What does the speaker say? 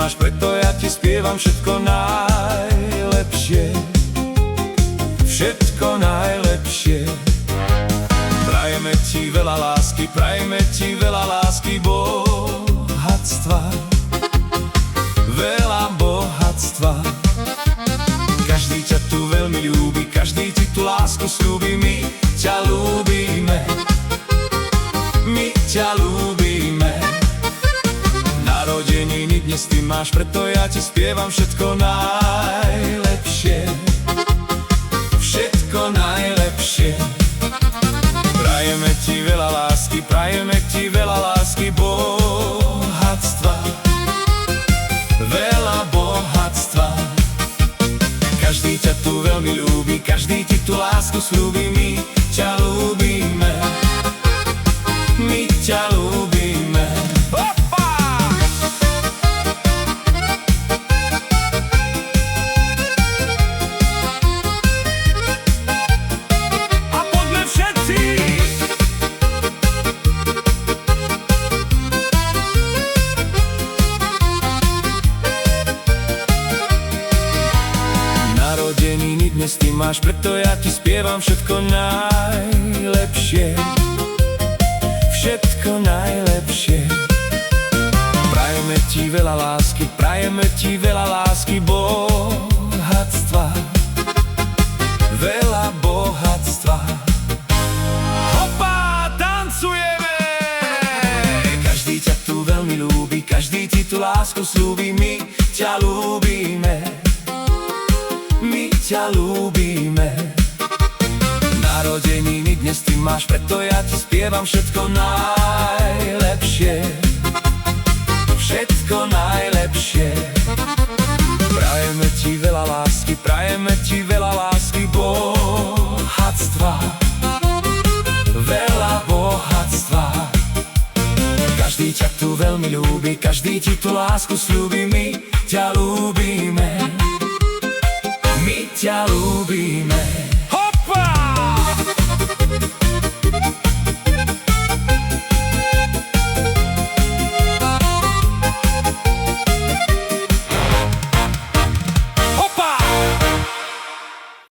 máš, preto ja ti spievam všetko najlepšie. Všetko najlepšie. Prajeme ti veľa lásky, prajeme ti veľa lásky, bohatstva, veľa bohatstva. Každý ťa tu veľmi ľúbi, každý ti tú lásku sľúbi. My ťa ľúbime, my ťa ľúbime. Narodeniny dnes ty máš, preto ja ti spievam všetko najlepšie. Všetko najlepšie. Prajeme ti veľa lásky, prajeme ti veľa lásky, bohatstva, veľa bohatstva. Každý ťa tu veľmi ľúbi, každý ti tú lásku sľúbi. My ťa ľúbime, my ťa ľúbime. A poďme všetci! Narodeniny dnes ty máš, preto ja ti spievam všetko najlepšie. Všetko najlepšie. Prajeme ti veľa lásky, prajeme ti veľa lásky, bohatstva, veľa bohatstva. Hopa, tancujeme! Každý ťa tu veľmi ľúbi, každý ti tú lásku sľúbi. My ťa ľúbime, my ťa ľúbime. Narodeniny dnes ty máš, preto ja ti spievam všetko najlepšie. Všetko najlepšie. Prajeme ti veľa lásky, prajeme ti veľa lásky, bohatstva, veľa bohatstva. Každý ťa tu veľmi ľúbi, každý ti tú lásku sľúbi. My ťa ľúbime, my ťa ľúbime.